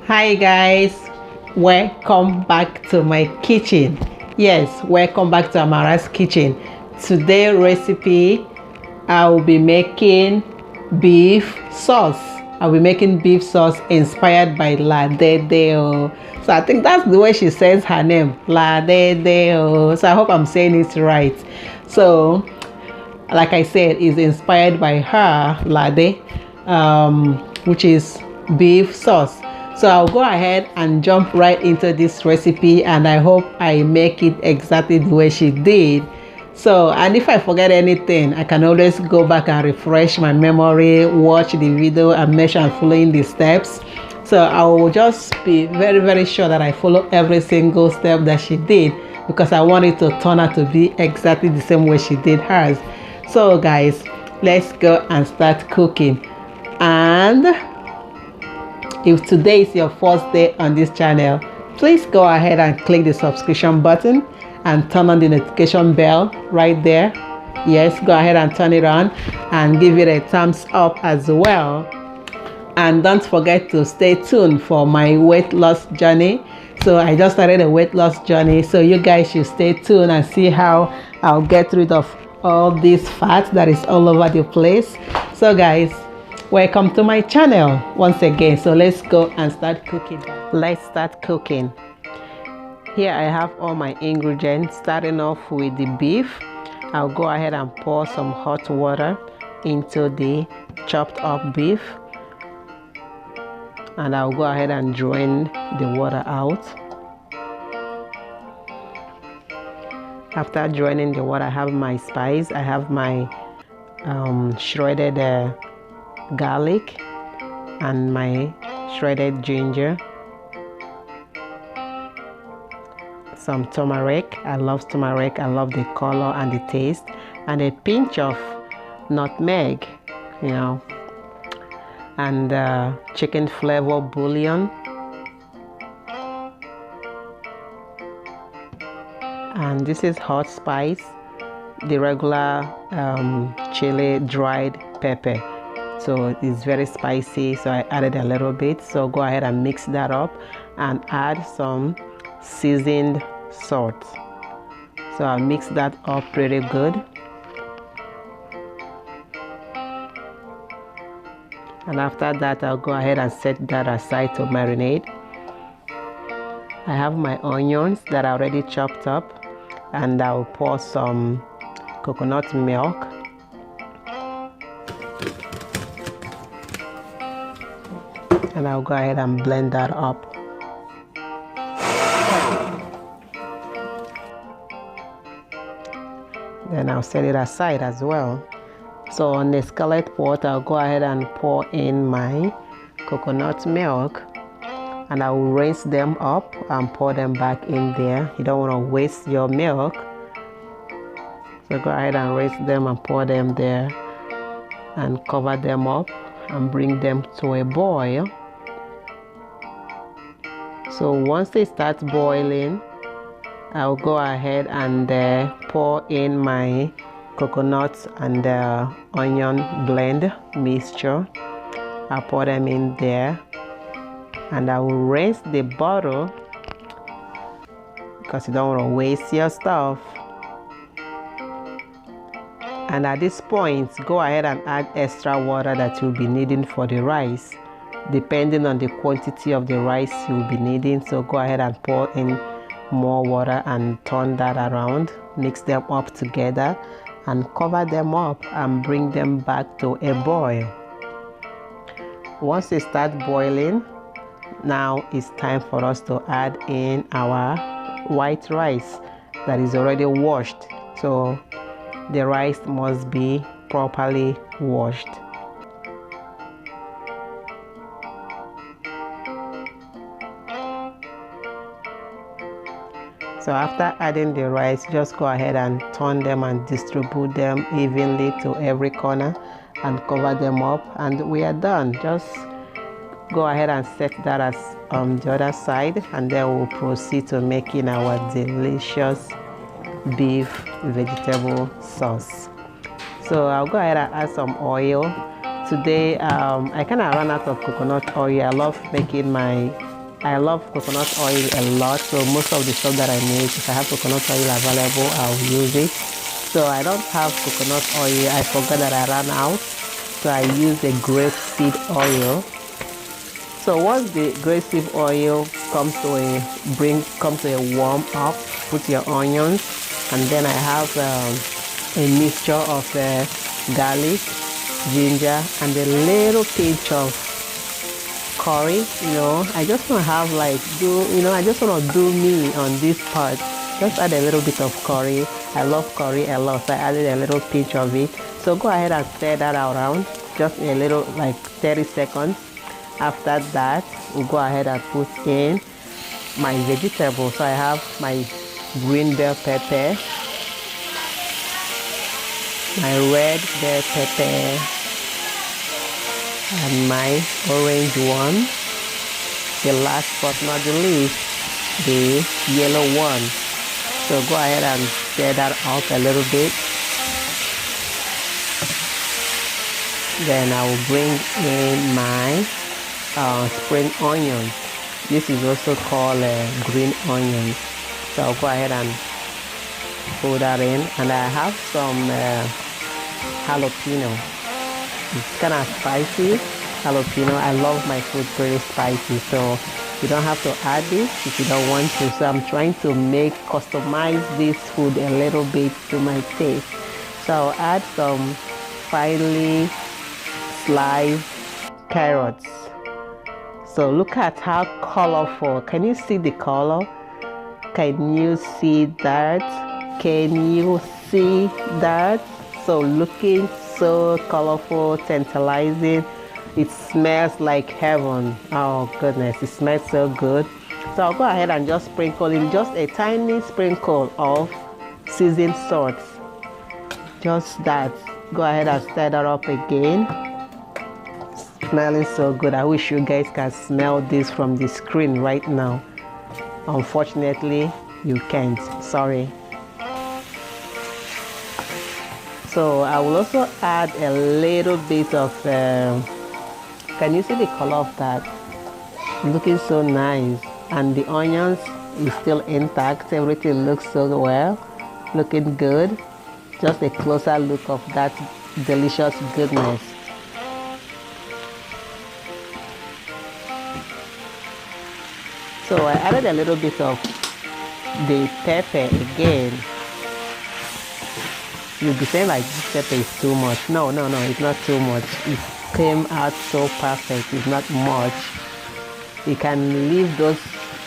Hi guys, welcome back to my kitchen. Yes, welcome back to Amara's kitchen. Today recipe, I'll be making beef sauce. I'll be making beef sauce inspired by La Dedeo. So I think that's the way she says her name, La Dedeo. So I hope I'm saying it right. So like I said, is inspired by her Lade, which is beef sauce. So I'll go ahead and jump right into this recipe, and I hope I make it exactly the way she did. So, and if I forget anything, I can always go back and refresh my memory, watch the video, and make sure I'm following the steps. So I will just be very sure that I follow every single step that she did, because I want it to turn out to be exactly the same way she did hers. So guys, let's go and start cooking. And if today is your first day on this channel, please go ahead and click the subscription button and turn on the notification bell right there. Yes, go ahead and turn it on and give it a thumbs up as well. And don't forget to stay tuned for my weight loss journey. So I just started a weight loss journey, so you guys should stay tuned and see how I'll get rid of all this fat that is all over the place. So guys, welcome to my channel once again. So let's go and start cooking. Let's start cooking. Here I have all my ingredients. Starting off with the beef, I'll go ahead and pour some hot water into the chopped up beef, and I'll go ahead and drain the water out. After draining the water, I have my spice. I have my shredded garlic and my shredded ginger, some turmeric. I love turmeric. I love the color and the taste, and a pinch of nutmeg, and chicken flavor bouillon, and this is hot spice, the regular chili dried pepper. So it's very spicy, so I added a little bit. So go ahead and mix that up and add some seasoned salt. So I'll mix that up pretty good. And after that, I'll go ahead and set that aside to marinate. I have my onions that are already chopped up, and I'll pour some coconut milk. And I'll go ahead and blend that up. Then I'll set it aside as well. So on the skillet pot, I'll go ahead and pour in my coconut milk, and I will rinse them up and pour them back in there. You don't want to waste your milk. So go ahead and rinse them and pour them there and cover them up and bring them to a boil. So once they start boiling, I'll go ahead and pour in my coconut and onion blend mixture. I'll pour them in there, and I will rinse the bottle because you don't want to waste your stuff. And at this point, go ahead and add extra water that you'll be needing for the rice, depending on the quantity of the rice you'll be needing. So go ahead and pour in more water and turn that around, mix them up together and cover them up and bring them back to a boil. Once they start boiling, now it's time for us to add in our white rice that is already washed. So the rice must be properly washed. So after adding the rice, just go ahead and turn them and distribute them evenly to every corner and cover them up, and we are done. Just go ahead and set that as the other side, and then we'll proceed to making our delicious beef vegetable sauce. So I'll go ahead and add some oil. Today I kind of ran out of coconut oil. I love making my I love coconut oil a lot, so most of the stuff that I make, if I have coconut oil available, I'll use it. So I don't have coconut oil. I forgot that I ran out, so I use the grapeseed oil. So once the grapeseed oil comes to a warm up, put your onions, and then I have a mixture of garlic, ginger, and a little pinch of curry. I just want to have I just want to do me on this part. Just add a little bit of curry. I love curry a lot, so I added a little pinch of it. So go ahead and stir that around, just a little, like 30 seconds. After that, we'll go ahead and put in my vegetables. So I have my green bell pepper, my red bell pepper, and my orange one. The last but not the least, the yellow one. So go ahead and stir that up a little bit. Then I will bring in my spring onions. This is also called green onions. So I'll go ahead and put that in, and I have some jalapeno. It's kind of spicy jalapeno. I love my food pretty spicy, so you don't have to add this if you don't want to. So I'm trying to customize this food a little bit to my taste. So I'll add some finely sliced carrots. So look at how colorful. Can you see the color? Can you see that? Can you see that? So looking so colorful, tantalizing. It smells like heaven. Oh goodness, it smells so good. So I'll go ahead and just sprinkle in just a tiny sprinkle of seasoned salt. Just that. Go ahead and stir that up again. Smelling so good. I wish you guys can smell this from the screen right now. Unfortunately, you can't. Sorry. So I will also add a little bit of can you see the color of that? Looking so nice, and the onions is still intact. Everything looks so well, looking good. Just a closer look of that delicious goodness. So I added a little bit of the pepper again. You'll be saying like this pepper is too much. No, it's not too much. It came out so perfect. It's not much. You can leave those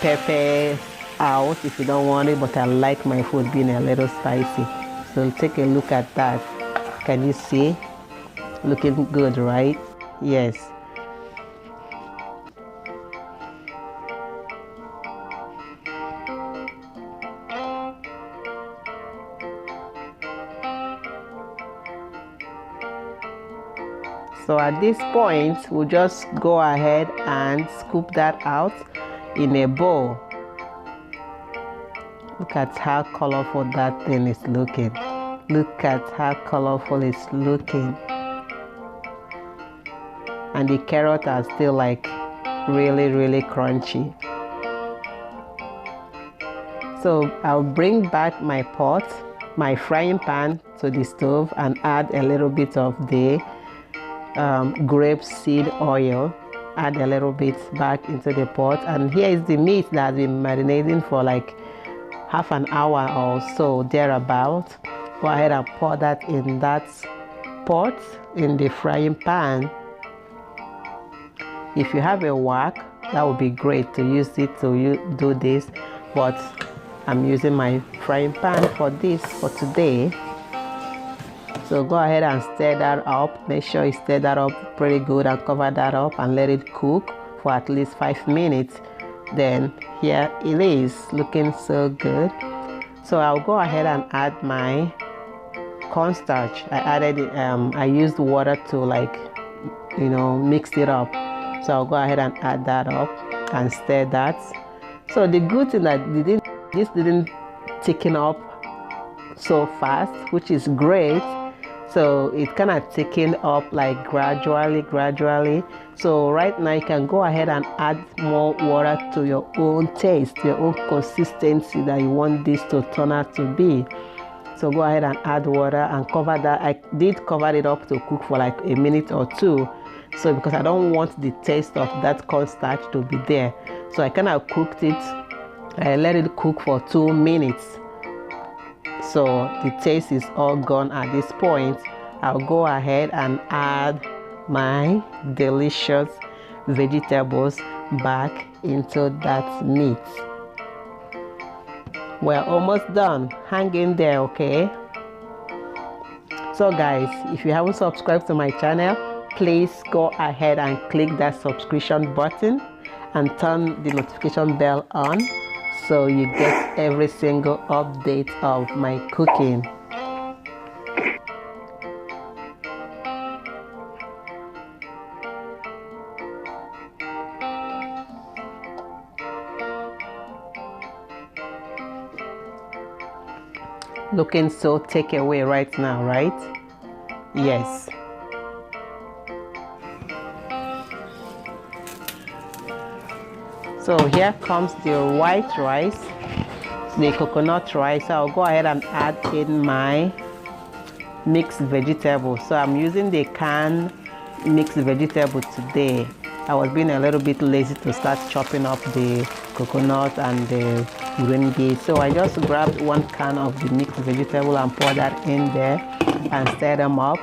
peppers out if you don't want it, but I like my food being a little spicy. So take a look at that. Can you see? Looking good, right? Yes. So at this point, we'll just go ahead and scoop that out in a bowl. Look at how colorful that thing is looking. Look at how colorful it's looking. And the carrots are still like really, really crunchy. So I'll bring back my pot, my frying pan to the stove, and add a little bit of the grapeseed oil. Add a little bit back into the pot, and here is the meat that I've been marinating for like half an hour or so, thereabout. Go ahead and pour that in that pot in the frying pan. If you have a wok, that would be great to use it to do this, but I'm using my frying pan for this for today. So go ahead and stir that up. Make sure you stir that up pretty good and cover that up and let it cook for at least 5 minutes. Then here it is, looking so good. So I'll go ahead and add my cornstarch. I used water to mix it up. So I'll go ahead and add that up and stir that. So the good thing that this didn't thicken up so fast, which is great. so it kind of taken up like gradually. So right now you can go ahead and add more water to your own taste, your own consistency that you want this to turn out to be. So go ahead and add water and cover that. I did cover it up to cook for like a minute or two, so because I don't want the taste of that cornstarch to be there. So I kind of cooked it. I let it cook for 2 minutes. So the taste is all gone at this point. I'll go ahead and add my delicious vegetables back into that meat. We're almost done. Hang in there, okay? So guys, if you haven't subscribed to my channel, please go ahead and click that subscription button and turn the notification bell on so you get every single update of my cooking. Looking so takeaway right now, right? Yes. So here comes the white rice, the coconut rice. I'll go ahead and add in my mixed vegetables. So I'm using the canned mixed vegetable today. I was being a little bit lazy to start chopping up the coconut and the green beans, so I just grabbed 1 can of the mixed vegetable and poured that in there and stir them up,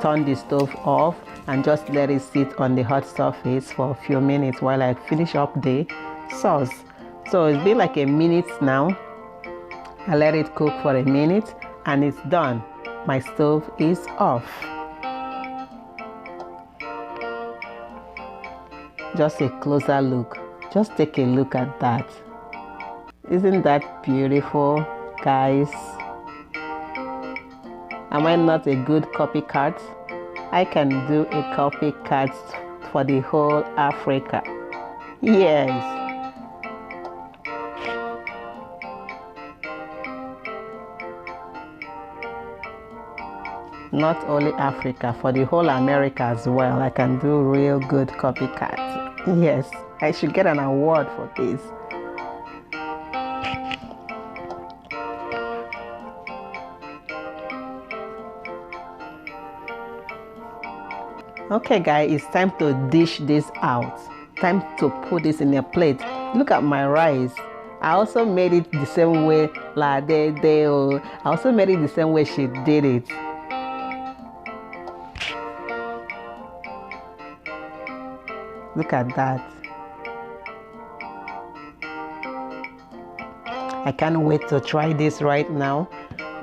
turn the stove off and just let it sit on the hot surface for a few minutes while I finish up the sauce. So it's been like a minute now. I let it cook for a minute and it's done. My stove is off. Just a closer look. Just take a look at that. Isn't that beautiful, guys? Am I not a good copycat? I can do a copycat for the whole Africa. Yes. Not only Africa, for the whole America as well. I can do real good copycat. Yes, I should get an award for this. Okay guys, it's time to dish this out. Time to put this in a plate. Look at my rice. I also made it the same way I also made it the same way she did it. Look at that. I can't wait to try this right now.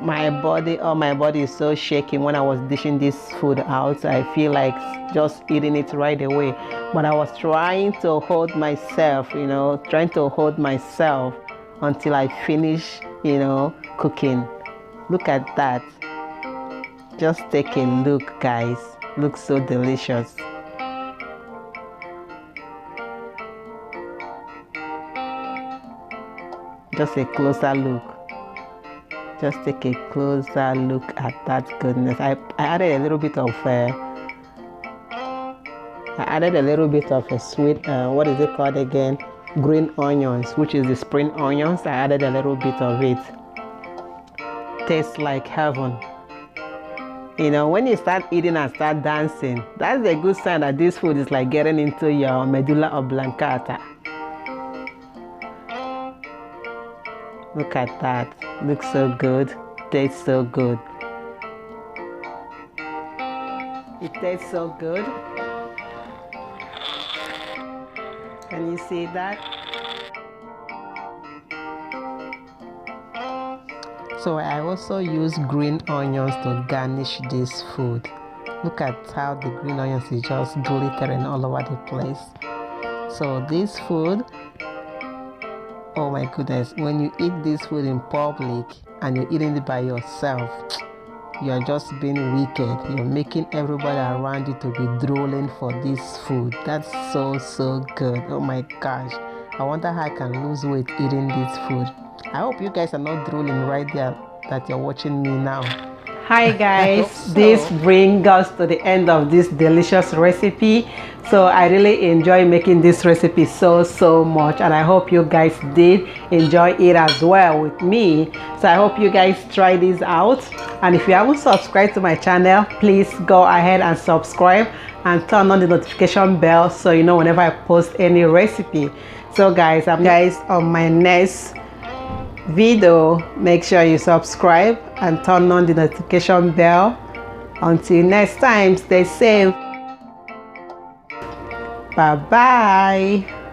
My body is so shaking when I was dishing this food out. I feel like just eating it right away. But I was trying to hold myself, trying to hold myself until I finish, cooking. Look at that. Just take a look, guys. Looks so delicious. Just a closer look. Just take a closer look at that goodness. I added a little bit of a sweet, what is it called again? Green onions, which is the spring onions. I added a little bit of it. Tastes like heaven. When you start eating and start dancing, that's a good sign that this food is like getting into your medulla oblongata. Look at that. Looks so good. Tastes so good. It tastes so good. Can you see that? So I also use green onions to garnish this food. Look at how the green onions is just glittering all over the place. So this food, oh my goodness, when you eat this food in public and you're eating it by yourself, you're just being wicked. You're making everybody around you to be drooling for this food. That's so good. Oh my gosh, I wonder how I can lose weight eating this food. I hope you guys are not drooling right there that you're watching me now. Hi guys, So. this brings us to the end of this delicious recipe. So I really enjoy making this recipe so much, and I hope you guys did enjoy it as well with me. So I hope you guys try this out, and if you haven't subscribed to my channel, please go ahead and subscribe and turn on the notification bell so you know whenever I post any recipe. So guys, I'm guys on my next video. Make sure you subscribe and turn on the notification bell. Until next time, stay safe. Bye bye.